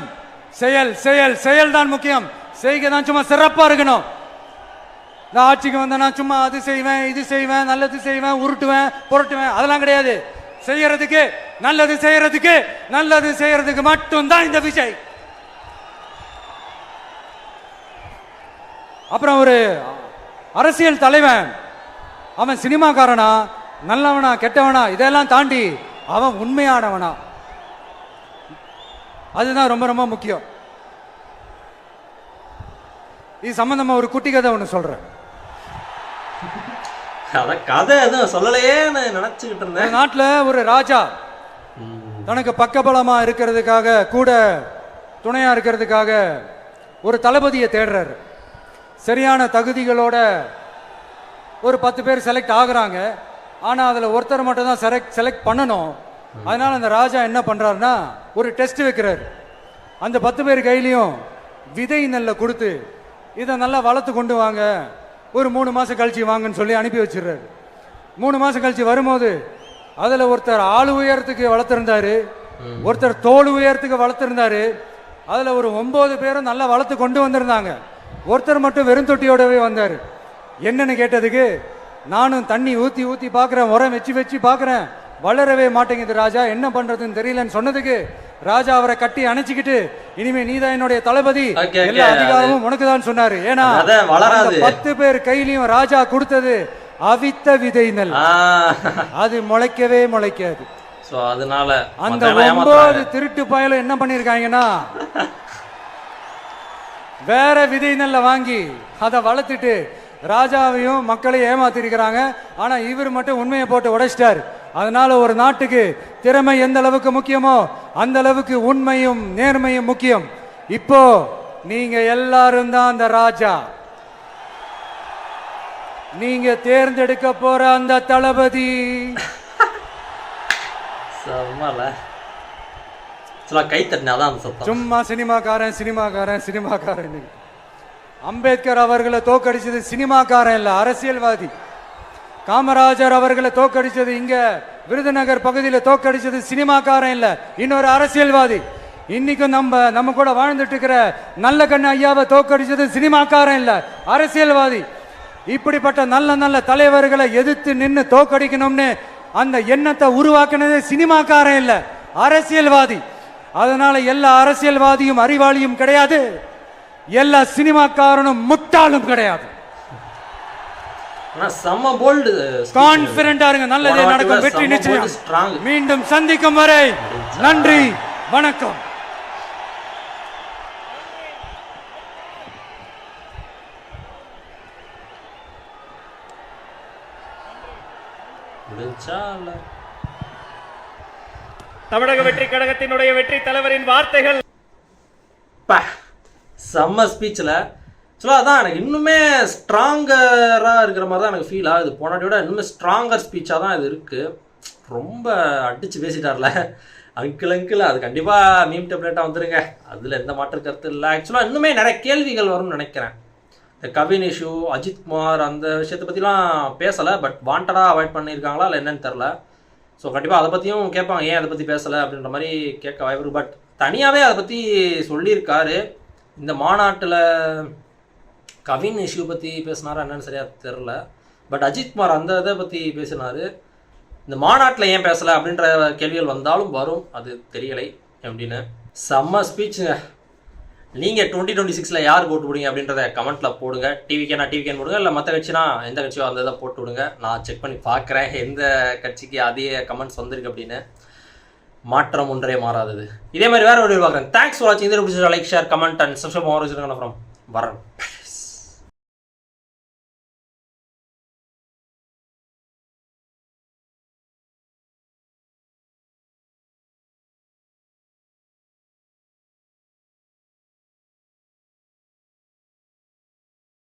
செயல் செயல் செயல் தான் முக்கியம். செய்கை தான் சும்மா சிறப்பா இருக்கணும். நான் ஆட்சிக்கு வந்தேன்னா சும்மா அது செய்வேன், இது செய்வேன், நல்லது செய்வேன், உருட்டுவேன், புரட்டுவேன், அதெல்லாம் கிடையாது. செய்யறதுக்கு, நல்லது செய்யறதுக்கு, நல்லது செய்யறதுக்கு மட்டும்தான் இந்த விஜய். அப்புறம் ஒரு அரசியல் தலைவன் அவன் சினிமாக்காரனா, நல்லவனா, கெட்டவனா, இதெல்லாம் தாண்டி அவன் உண்மையானவனா, அதுதான் ரொம்ப ரொம்ப முக்கியம். இது சம்பந்தமா ஒரு குட்டி கதை ஒன்று சொல்றேன். கதை எதுவும் சொல்லலையே நினைச்சுக்கிட்டு இருந்தேன். நாட்டுல ஒரு ராஜா தனக்கு பக்கபலமா இருக்கிறதுக்காக, கூட துணையா இருக்கிறதுக்காக ஒரு தளபதியை தேடுறாரு. சரியான தகுதிகளோட ஒரு 10 பேர் செலக்ட் ஆகுறாங்க. ஆனா அதுல ஒருத்தர் மட்டும் தான் செலக்ட் பண்ணணும். அதனால அந்த ராஜா என்ன பண்றாருன்னா ஒரு டெஸ்ட் வைக்கிறார். அந்த 10 பேர் கையிலையும் விதை நெல்லை கொடுத்து இதை நல்லா வளர்த்து கொண்டு வாங்க, ஒரு 3 மாசம் கழிச்சு வாங்கன்னு சொல்லி அனுப்பி வச்சிடுறாரு. 3 மாசம் கழிச்சு வரும்போது அதுல ஒருத்தர் ஆளு உயரத்துக்கு வளர்த்திருந்தாரு, ஒருத்தர் தோல் உயரத்துக்கு வளர்த்திருந்தாரு. அதுல ஒரு 9 பேரும் நல்லா வளர்த்து கொண்டு வந்திருந்தாங்க. ஒருத்தர் மட்டும் வெறும் தொட்டியோடவே வந்தாரு. என்னன்னு கேட்டதுக்கு, நானும் தண்ணி ஊத்தி ஊத்தி பாக்குறேன், உரம் வச்சு வச்சு பாக்குறேன், வளரவே மாட்டேங்குது ராஜா, என்ன பண்றதுன்னு தெரியலன்னு சொன்னதுக்கு ராஜா அவரை கட்டி அணைச்சிக்கிட்டு, இனிமே நீதான் என்னுடைய தளபதி, எல்லா அதிகாரமும் உனக்கு தான் சொன்னாரு. ஏன்னா 10 பேர் கையிலையும் ராஜா கொடுத்தது அவித்த விதை நெல், அது முளைக்கவே முளைக்காது. அதனால அந்த 9 திருட்டு பயலும் என்ன பண்ணிருக்காங்கன்னா வேற விதை நெல்லை வாங்கி அதை வளர்த்துட்டு ராஜாவையும் மக்களையும் ஏமாத்திருக்கிறாங்க. ஆனா இவர் மட்டும் உண்மையை போட்டு உடைச்சிட்டார். அதனால ஒரு நாட்டுக்கு திறமை எந்த அளவுக்கு முக்கியமோ அந்த அளவுக்கு உண்மையும் நேர்மையும் முக்கியம். இப்போ நீங்க எல்லாரும் தான் அந்த ராஜா. நீங்க தேர்ந்தெடுக்க போற அந்த தளபதி கை தட்டினாதான் அந்த சத்தம். சும்மா சினிமாக்காரன் சினிமாக்காரன் சினிமாக்காரன். அம்பேத்கர் அவர்களை தோக்கடிச்சது சினிமாக்காரன் இல்ல, அரசியல்வாதி. காமராஜர் அவர்களை தோக்கடிச்சது இங்க விருதுநகர் பகுதியில் தோக்கடிச்சது சினிமாக்காரன் இல்ல, இன்னொரு அரசியல்வாதி. இன்னைக்கும் நம்ம கூட வாழ்ந்துட்டு இருக்கிற நல்ல கண்ணு ஐயாவை தோக்கடிச்சது சினிமாக்காரன் இல்ல, அரசியல்வாதி. இப்படிப்பட்ட நல்ல நல்ல தலைவர்களை எதிர்த்து நின்று தோக்கடிக்கணும்னு அந்த எண்ணத்தை உருவாக்குனது சினிமாக்காரன் இல்ல, அரசியல்வாதி. அதனால எல்லா அரசியல்வாதியும் அறிவாளியும் கிடையாது, எல்லா சினிமாக்காரனும் முட்டாளும் கிடையாது. கான்பிடண்டா இருங்க, நல்லதே நடக்கும், வெற்றி நிச்சயம். மீண்டும் சந்திக்கும் வரை நன்றி, வணக்கம். தமிழக வெற்றி கழகத்தினுடைய வெற்றி தலைவரின் வார்த்தைகள். செம்ம ஸ்பீச்சில் அதான் எனக்கு இன்னுமே ஸ்ட்ராங்கராக இருக்கிற மாதிரி தான் எனக்கு ஃபீல் ஆகுது. போனாட்டியோட இன்னுமே ஸ்ட்ராங்கர் ஸ்பீச்சாக தான் இது இருக்குது. ரொம்ப அடித்து பேசிட்டார்ல அங்கிள். அது கண்டிப்பாக மீம் டெப்லெட்டாக வந்துருங்க, அதில் எந்த மாற்று கருத்து இல்லை. ஆக்சுவலாக இன்னுமே நிறைய கேள்விகள் வரும்னு நினைக்கிறேன். இந்த கவின் இஷ்யூ, அஜித்குமார் அந்த விஷயத்தை பற்றிலாம் பேசலை, பட் வாண்டடாக அவாய்ட் பண்ணியிருக்காங்களா இல்லை என்னன்னு தெரில. ஸோ கண்டிப்பாக அதை பற்றியும் கேட்பாங்க, ஏன் அதை பற்றி பேசலை அப்படின்ற மாதிரி கேட்க வாய்ப்பு. பட் தனியாகவே அதை பற்றி சொல்லியிருக்காரு. இந்த மாநாட்டில் கவின் இஷ்யூ பற்றி பேசினாரா என்னன்னு சரியாக தெரில, பட் அஜித்குமார் அந்த இதை பற்றி பேசினார். இந்த மாநாட்டில் ஏன் பேசலை அப்படின்ற கேள்விகள் வந்தாலும் வரும், அது தெரியலை அப்படின்னு. செம்ம ஸ்பீச்சுங்க. நீங்கள் 2026 யார் போட்டு விடுங்க அப்படின்றத கமெண்ட்டில் போடுங்க. டிவிக்கேனா டிவிக்கேன்னு போடுங்க, இல்லை மற்ற கட்சினா எந்த கட்சியோ அந்த இதை போட்டு விடுங்க. நான் செக் பண்ணி பார்க்குறேன் எந்த கட்சிக்கு அதே கமெண்ட்ஸ் வந்திருக்கு அப்படின்னு. மாற்றம் ஒன்றே மாறாதது. இதே மாதிரி வேறு ஒரு பார்க்குறேன். தேங்க்ஸ் ஃபார் வாட்சிங். இந்த like, share, comment and subscribe. வரேன்.